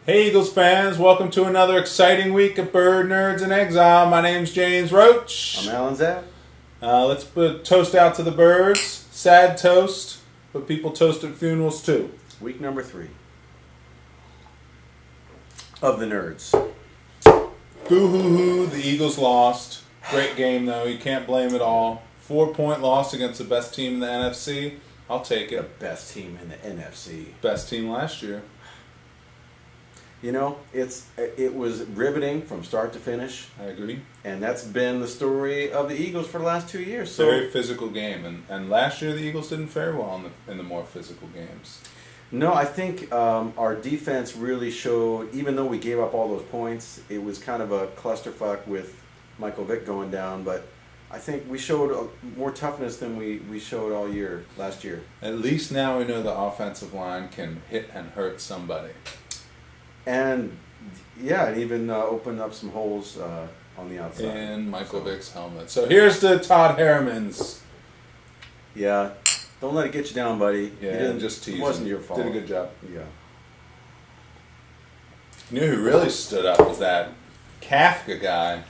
Hey Eagles fans, welcome to another exciting week of Bird Nerds in Exile. My name's James Roach. I'm Alan Zapp. Let's put a toast out to the birds. Sad toast, but people toast at funerals too. Week number 3 of the Nerds. Boo hoo hoo, the Eagles lost. Great game though, you can't blame it all. 4-point loss against the best team in the NFC. I'll take The it. best team in the NFC. Best team last year. You know, it was riveting from start to finish, I agree. and that's been the story of the Eagles for the last 2 years. So, Very physical game, and last year the Eagles didn't fare well in the more physical games. no, I think our defense really showed, even though we gave up all those points, it was kind of a clusterfuck with Michael Vick going down, but I think we showed more toughness than we showed all year, last year. At least now we know the offensive line can hit and hurt somebody. And, yeah, it even opened up some holes on the outside. In Michael Vick's helmet. So here's the Todd Harriman's. Yeah, don't let it get you down, buddy. Yeah, You didn't, just teasing. It wasn't your fault. Did a good job. Yeah. You know who really stood up was that Kafka guy.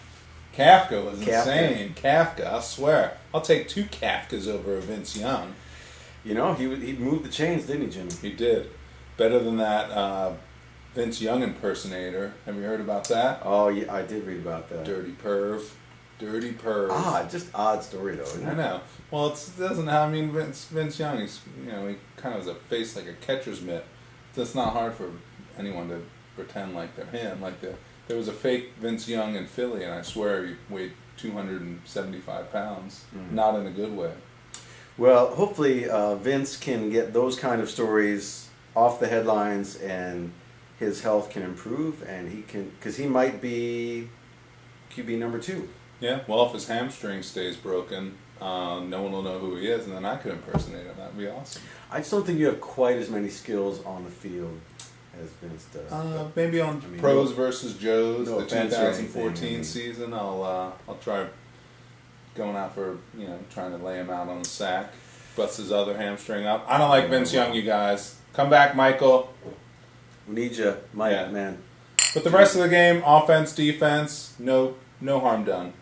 Kafka was insane. Kafka, I swear. I'll take 2 Kafkas over a Vince Young. You know, he moved the chains, didn't he, Jimmy? He did. Better than that Vince Young impersonator. Have you heard about that? Oh, yeah, I did read about that. Dirty perv. Dirty perv. Just odd story, though, isn't I it? know. Well, it doesn't. I mean, Vince Young. He kind of has a face like a catcher's mitt. It's not hard for anyone to pretend like they're him. There was a fake Vince Young in Philly, and I swear he weighed 275 pounds. Not in a good way. Well, hopefully Vince can get those kind of stories off the headlines, and his health can improve, and he can, because he might be QB number 2. Yeah. Well, if his hamstring stays broken, no one will know who he is, and then I could impersonate him. That'd be awesome. I just don't think you have quite as many skills on the field as Vince does. Maybe on Pros versus Joes, no the offense or 2014 anything, season, I'll try going out for trying to lay him out on the sack, bust his other hamstring up. I don't like Vince Young, you guys. Come back, Michael. We need you, Mike, Yeah. man. But the rest of the game, offense, defense, no harm done.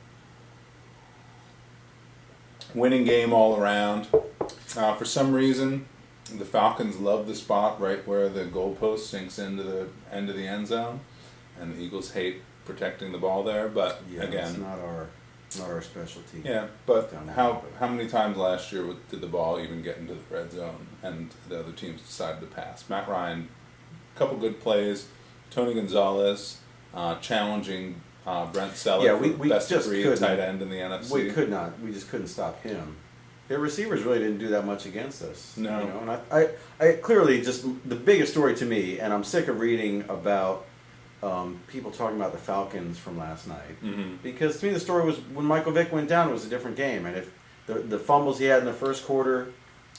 Winning game all around. For some reason, the Falcons love the spot right where the goalpost sinks into the end of the end zone, and the Eagles hate protecting the ball there. But Yeah, again, it's not our specialty. yeah. But Down there. how many times last year did the ball even get into the red zone, and the other teams decided to pass? Matt Ryan, a couple good plays. Tony Gonzalez challenging Brent Sellers Yeah, for we best just free couldn't. tight end in the NFC. We could not. We just couldn't stop him. Their receivers really didn't do that much against us. No. You know? And I clearly just the biggest story to me, and I'm sick of reading about people talking about the Falcons from last night. Mm-hmm. Because to me the story was when Michael Vick went down, it was a different game. And if the fumbles he had in the first quarter,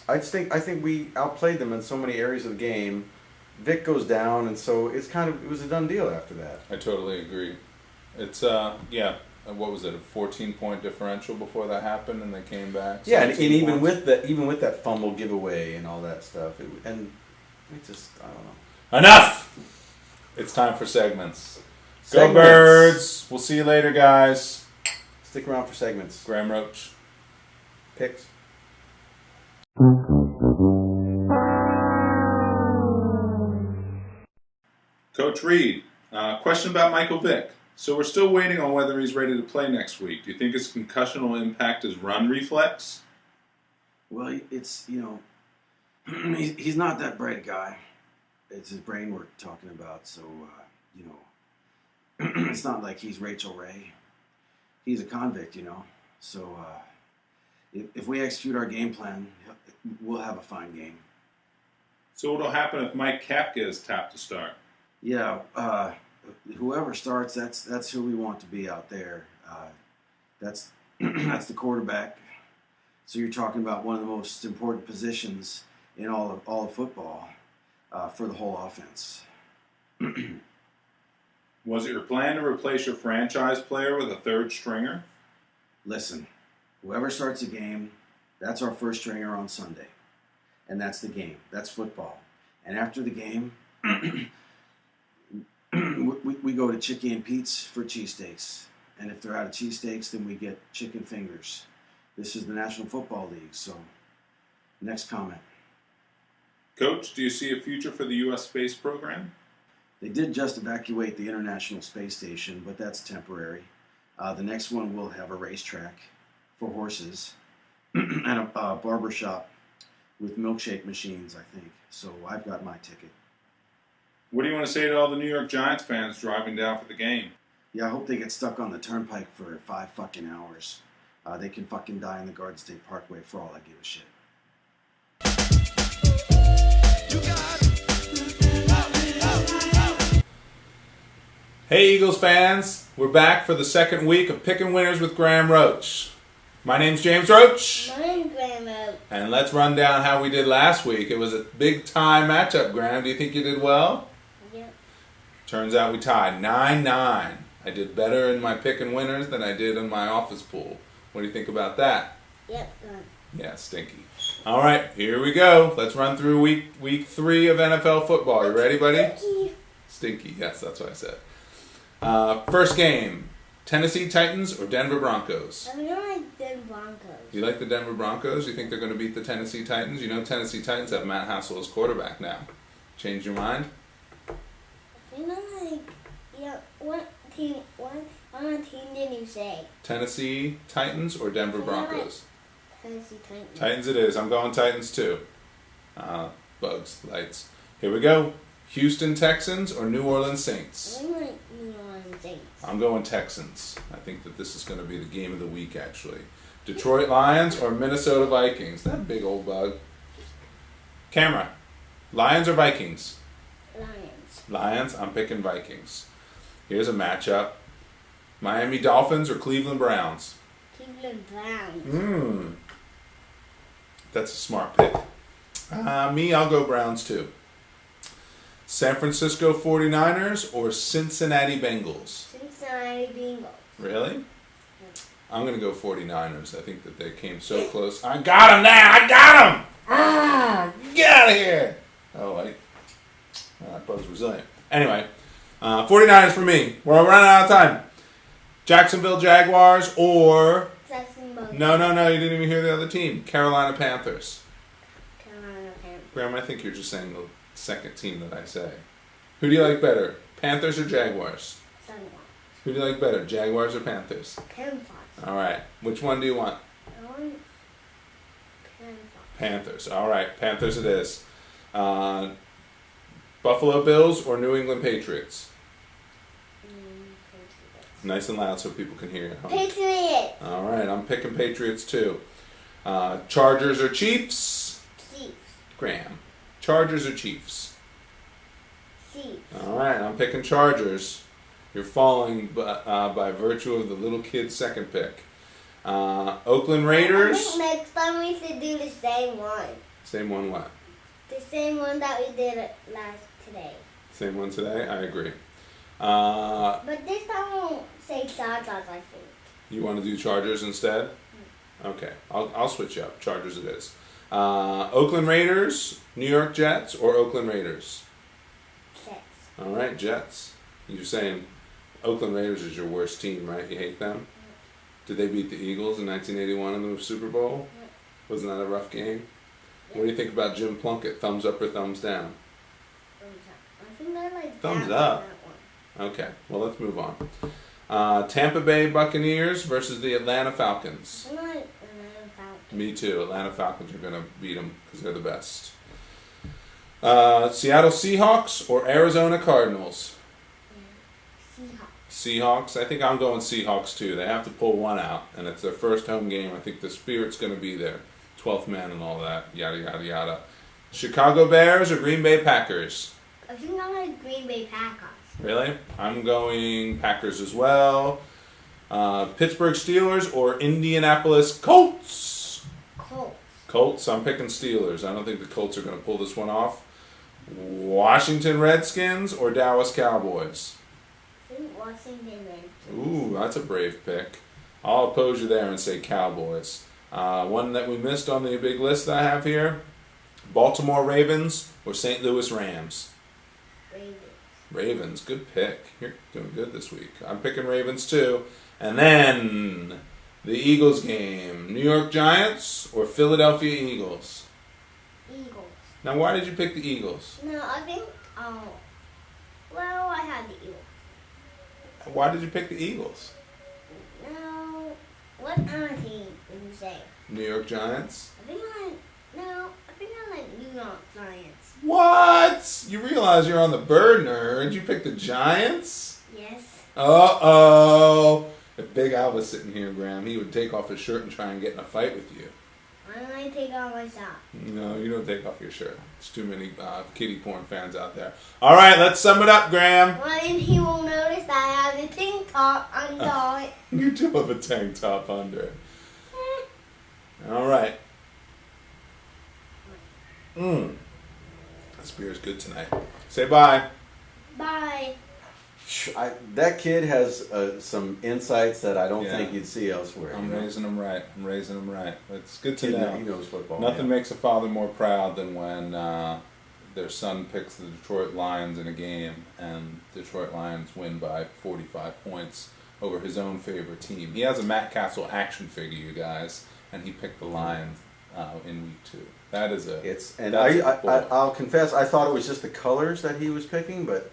I think we outplayed them in so many areas of the game. Vick goes down, and so it was a done deal after that. I totally agree. It's what was it, a 14-point differential before that happened, and they came back. Yeah, and 17 even points. with that fumble giveaway and all that stuff, I don't know. Enough. It's time for segments. Go Segments. Birds! We'll see you later, guys. Stick around for segments. Graham Roach. Picks. Coach Reid, question about Michael Vick. So we're still waiting on whether he's ready to play next week. Do you think his concussion will impact his run reflex? Well, it's, he's not that bright a guy. It's his brain we're talking about, so, it's not like he's Rachel Ray. He's a convict, So, if we execute our game plan, we'll have a fine game. So what'll happen if Mike Kafka is tapped to start? Yeah, whoever starts, that's who we want to be out there. That's that's the quarterback. So you're talking about one of the most important positions in all of football for the whole offense. Was it your plan to replace your franchise player with a third stringer? Listen, whoever starts a game, that's our first stringer on Sunday. And that's the game. That's football. And after the game, we go to Chicky and Pete's for cheesesteaks. And if they're out of cheesesteaks, then we get chicken fingers. This is the National Football League. So, next comment. Coach, do you see a future for the U.S. space program? They did just evacuate the International Space Station, but that's temporary. The next one will have a racetrack for horses and a barber shop with milkshake machines, I think. So I've got my ticket. What do you want to say to all the New York Giants fans driving down for the game? Yeah, I hope they get stuck on the turnpike for 5 fucking hours. They can fucking die in the Garden State Parkway for all I give a shit. Hey Eagles fans, we're back for the second week of Picking Winners with Graham Roach. My name's James Roach. My name's Graham Roach. And let's run down how we did last week. It was a big tie matchup, Graham. Do you think you did well? Yep. Turns out we tied 9-9. I did better in my Picking Winners than I did in my office pool. What do you think about that? Yep, good. Yeah, stinky. All right, here we go. Let's run through week 3 of NFL football. You ready, buddy? Stinky. Stinky, yes, that's what I said. First game, Tennessee Titans or Denver Broncos? I don't like the Broncos. You like the Denver Broncos? You think they're going to beat the Tennessee Titans? You know Tennessee Titans have Matt Hassel as quarterback now. Change your mind? You know, like, yeah, what on a team did you say? Tennessee Titans or Denver Broncos? Tennessee Titans. Titans it is. I'm going Titans too. Bugs, lights. Here we go. Houston Texans or New Orleans Saints? I like New Orleans Saints. I'm going Texans. I think that this is going to be the game of the week, actually. Detroit Lions or Minnesota Vikings? That big old bug. Camera. Lions or Vikings? Lions. Lions. I'm picking Vikings. Here's a matchup. Miami Dolphins or Cleveland Browns? Cleveland Browns. That's a smart pick. Me, I'll go Browns too. San Francisco 49ers or Cincinnati Bengals? Cincinnati Bengals. Really? I'm going to go 49ers. I think that they came so close. I got him now! I got him! Get out of here! Oh, that bug's resilient. Anyway, 49ers for me. We're running out of time. Jacksonville Jaguars or... Jacksonville. No, you didn't even hear the other team. Carolina Panthers. Carolina Panthers. Graham, I think you're just saying the second team that I say. Who do you like better, Panthers or Jaguars? Sunrise. Who do you like better, Jaguars or Panthers? Panthers. All right. Which one do you want? I want Panthers. Panthers. All right. Panthers it is. Buffalo Bills or New England Patriots? Patriots. Nice and loud so people can hear you. Huh? Patriots. All right. I'm picking Patriots too. Chargers or Chiefs? Chiefs. Graham. Chargers or Chiefs? Chiefs. All right. I'm picking Chargers. You're falling by virtue of the little kid's second pick. Oakland Raiders. I think next time we should do the same one. Same one what? The same one that we did today. Same one today? I agree. But this time we'll say Chargers, I think. You want to do Chargers instead? Okay. I'll switch you up. Chargers it is. Oakland Raiders, New York Jets, or Oakland Raiders? Jets. All right, Jets. You're saying Oakland Raiders is your worst team, right? You hate them? Did they beat the Eagles in 1981 in the Super Bowl? Wasn't that a rough game? What do you think about Jim Plunkett? Thumbs up or thumbs down? Thumbs up. I think I like Thumbs that up. One. Okay, well, let's move on. Tampa Bay Buccaneers versus the Atlanta Falcons. I like Atlanta Falcons. Me too. Atlanta Falcons are going to beat them because they're the best. Seattle Seahawks or Arizona Cardinals? Seahawks. I think I'm going Seahawks too. They have to pull one out, and it's their first home game. I think the spirit's going to be there. 12th man and all that. Yada, yada, yada. Chicago Bears or Green Bay Packers? I think I like Green Bay Packers. Really? I'm going Packers as well. Pittsburgh Steelers or Indianapolis Colts? Colts. Colts. I'm picking Steelers. I don't think the Colts are going to pull this one off. Washington Redskins or Dallas Cowboys? I think Washington Redskins. Ooh, that's a brave pick. I'll oppose you there and say Cowboys. One that we missed on the big list that I have here, Baltimore Ravens or St. Louis Rams? Ravens. Ravens, good pick. You're doing good this week. I'm picking Ravens too. And then the Eagles game. New York Giants or Philadelphia Eagles? Eagles. Now, why did you pick the Eagles? No, I think, well, I had the Eagles. Why did you pick the Eagles? No, what other team did you say? New York Giants? I think I like New York Giants. What? You realize you're on the bird nerd. You picked the Giants? Yes. Uh-oh. If Big Al was sitting here, Graham, he would take off his shirt and try and get in a fight with you. Why don't I take off my sock? No, you don't take off your shirt. There's too many kitty porn fans out there. All right, let's sum it up, Graham. Well, then he won't notice that I have the tank top under it. You do have a tank top under it. All right. This beer is good tonight. Say bye. Bye. That kid has some insights that I don't Yeah. think you'd see elsewhere. I'm raising him right. It's good to Kid, know. he knows football. Nothing makes a father more proud than when their son picks the Detroit Lions in a game and Detroit Lions win by 45 points over his own favorite team. He has a Matt Castle action figure, you guys, and he picked the Lions in week 2. That is a... I'll confess, I thought it was just the colors that he was picking, but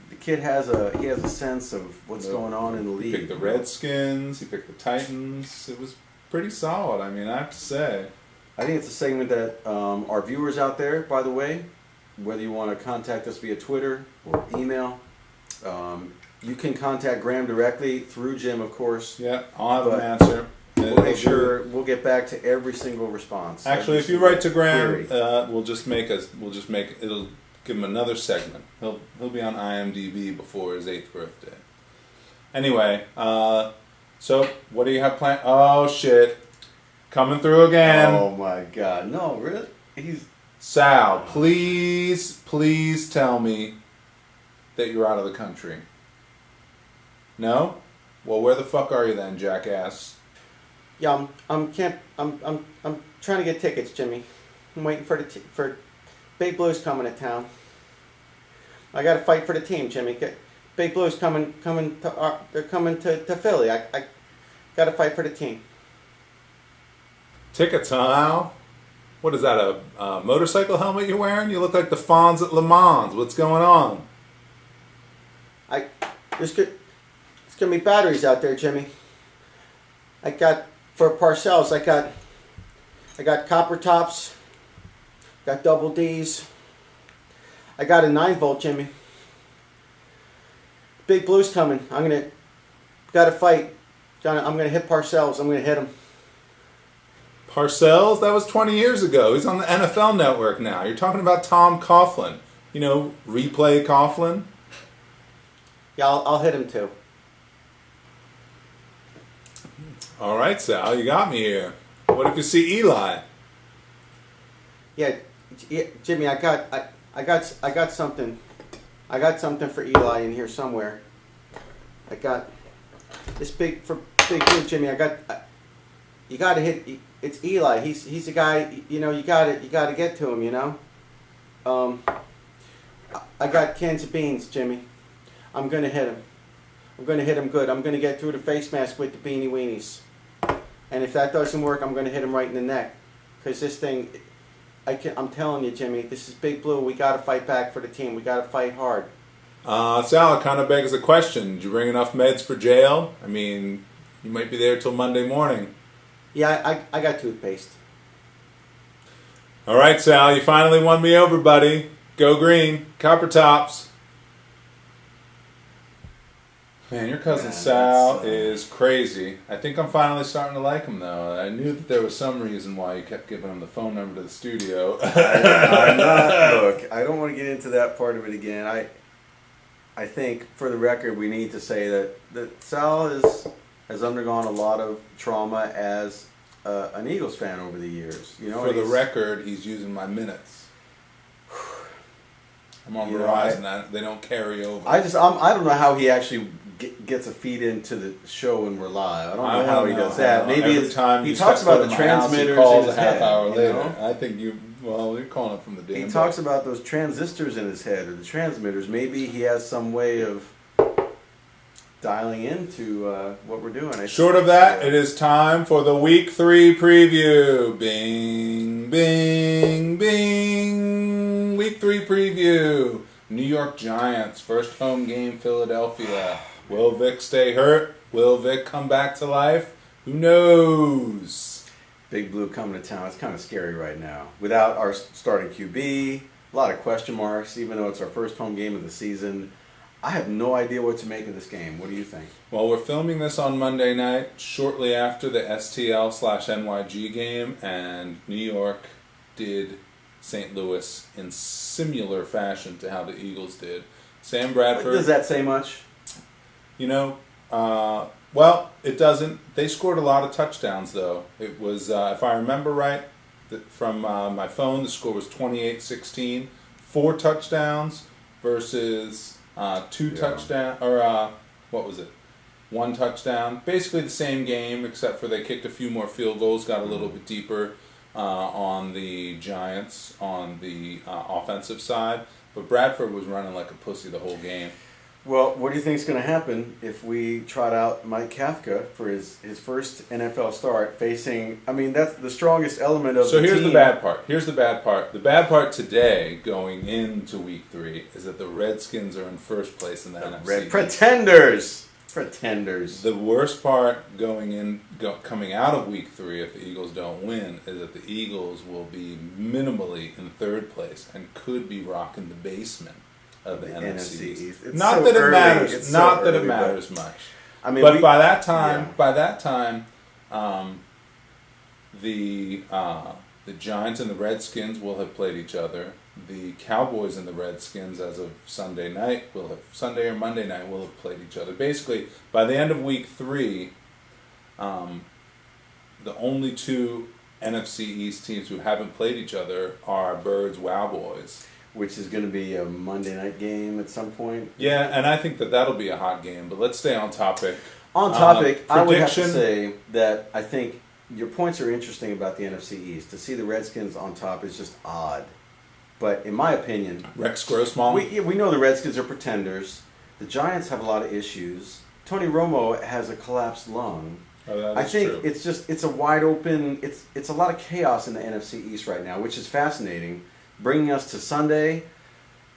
the kid has a sense of what's going on in the league. He picked the Redskins, he picked the Titans. It was pretty solid, I mean, I have to say. I think it's a segment that our viewers out there, by the way, whether you want to contact us via Twitter or email, you can contact Graham directly through Jim, of course. Yeah, I'll have an answer. We'll make sure we'll get back to every single response. Actually, if you write to Graham, we'll just make it'll give him another segment. He'll be on IMDb before his 8th birthday. Anyway, so what do you have planned? Oh shit, coming through again. Oh my God, no, really? Sal, please tell me that you're out of the country. No? Well, where the fuck are you then, jackass? Yeah, I'm trying to get tickets, Jimmy. I'm waiting for Big Blue's coming to town. I got to fight for the team, Jimmy. Big Blue's coming to Philly. I got to fight for the team. Tickets, huh, Al? What is that, a motorcycle helmet you're wearing? You look like the Fonz at Le Mans. What's going on? There's gonna be batteries out there, Jimmy. I got for Parcells. I got copper tops. Got double D's. I got a 9-volt, Jimmy. Big Blue's coming. Gotta fight. I'm gonna hit Parcells. I'm gonna hit him. Parcells? That was 20 years ago. He's on the NFL Network now. You're talking about Tom Coughlin. You know, replay Coughlin? Yeah, I'll hit him too. All right, Sal, you got me here. What if you see Eli? Yeah, Jimmy, I got something. I got something for Eli in here somewhere. I got this big Blue, Jimmy. You got to hit. It's Eli. He's a guy. You know, you got to get to him. You know. I got cans of beans, Jimmy. I'm gonna hit him. I'm gonna hit him good. I'm gonna get through the face mask with the beanie weenies. And if that doesn't work, I'm gonna hit him right in the neck. Cause this thing, I'm telling you, Jimmy, this is Big Blue. We gotta fight back for the team. We gotta fight hard. Sal, it kind of begs the question. Did you bring enough meds for jail? I mean, you might be there till Monday morning. Yeah, I got toothpaste. All right, Sal, you finally won me over, buddy. Go green. Copper tops. Man, your cousin Sal is crazy. I think I'm finally starting to like him, though. I knew that there was some reason why you kept giving him the phone number to the studio. I'm not. Look, I don't want to get into that part of it again. I think, for the record, we need to say that Sal has undergone a lot of trauma as an Eagles fan over the years. You know, for the record, he's using my minutes. I'm on Verizon. They don't carry over. I don't know how he actually gets a feed into the show when we're live. I don't know I how wanna he know does that. how. Maybe Every it's, time he you talks step about foot the in my house, he transmitters calls in his a half head. hour you later. know? I think you're calling it from the damn He book. talks about those transistors in his head or the transmitters. Maybe he has some way of dialing into what we're doing. Short of that, it is time for the Week 3 preview. Bing, bing, bing. Week 3 preview. New York Giants, first home game, Philadelphia. Will Vick stay hurt? Will Vick come back to life? Who knows? Big Blue coming to town. It's kind of scary right now. Without our starting QB, a lot of question marks, even though it's our first home game of the season. I have no idea what to make of this game. What do you think? Well, we're filming this on Monday night, shortly after the STL/NYG game, and New York did St. Louis in similar fashion to how the Eagles did. Sam Bradford. Does that say much? You know, well, it doesn't. They scored a lot of touchdowns, though. It was, if I remember right, from my phone, the score was 28-16. 4 touchdowns versus 2 touchdowns, or what was it? 1 touchdown. Basically the same game, except for they kicked a few more field goals, got a little bit deeper on the Giants on the offensive side. But Bradford was running like a pussy the whole game. Well, what do you think is going to happen if we trot out Mike Kafka for his first NFL start facing, I mean, that's the strongest element of the team. So here's the bad part. Here's the bad part. The bad part today, going into Week 3, is that the Redskins are in first place in the NFC. Pretenders! Pretenders. The worst part coming out of Week 3, if the Eagles don't win, is that the Eagles will be minimally in third place and could be rocking the basement of the NFC East. Not so that it early. matters. It's Not so that early, it matters much. I mean, But by that time, the Giants and the Redskins will have played each other. The Cowboys and the Redskins, as of Sunday or Monday night, will have played each other. Basically, by the end of Week 3, the only 2 NFC East teams who haven't played each other are Birds Wowboys. which is going to be a Monday night game at some point. Yeah, and I think that'll be a hot game. But let's stay on topic. On topic, I would have to prediction. say that I think your points are interesting about the NFC East. To see the Redskins on top is just odd. But in my opinion, Rex Grossman. we know the Redskins are pretenders. The Giants have a lot of issues. Tony Romo has a collapsed lung. Oh, I think true. it's a wide open. It's a lot of chaos in the NFC East right now, which is fascinating. Bringing us to Sunday,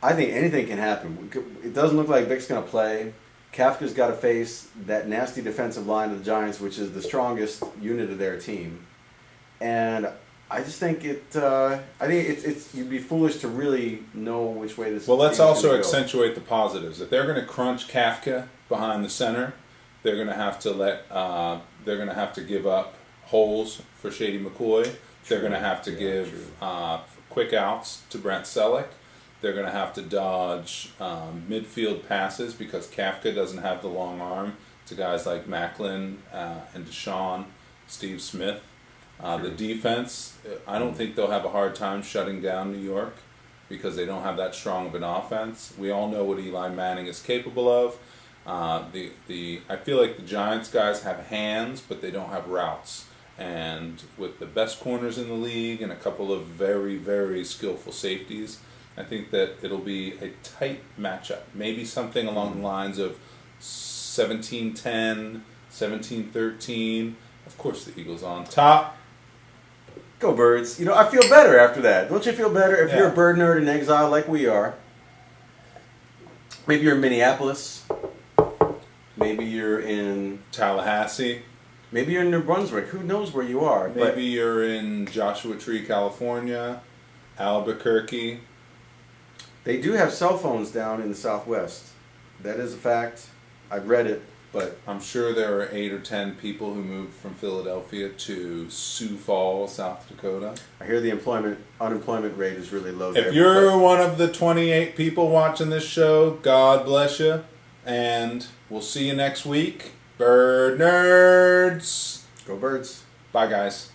I think anything can happen. It doesn't look like Vic's going to play. Kafka's got to face that nasty defensive line of the Giants, which is the strongest unit of their team. And I just think it's you'd be foolish to really know which way this. Well, let's game's also gonna go. accentuate the positives. If they're going to crunch Kafka behind the center, they're going to have to they're going to have to give up holes for Shady McCoy. They're going to have to give quick outs to Brent Selleck. They're going to have to dodge midfield passes because Kafka doesn't have the long arm to guys like Macklin and Deshaun, Steve Smith. The defense, I don't think they'll have a hard time shutting down New York because they don't have that strong of an offense. We all know what Eli Manning is capable of. I feel like the Giants guys have hands, but they don't have routes. And with the best corners in the league and a couple of very, very skillful safeties, I think that it'll be a tight matchup. Maybe something along the lines of 17-10, 17-13. Of course, the Eagles on top. Go Birds. You know, I feel better after that. Don't you feel better if you're a Bird nerd in exile like we are? Maybe you're in Minneapolis. Maybe you're in Tallahassee. Maybe you're in New Brunswick. Who knows where you are? Maybe you're in Joshua Tree, California, Albuquerque. They do have cell phones down in the Southwest. That is a fact. I've read it, but I'm sure there are 8 or 10 people who moved from Philadelphia to Sioux Falls, South Dakota. I hear the unemployment rate is really low there. If you're one of the 28 people watching this show, God bless you. And we'll see you next week. Bird Nerds. Go Birds. Bye, guys.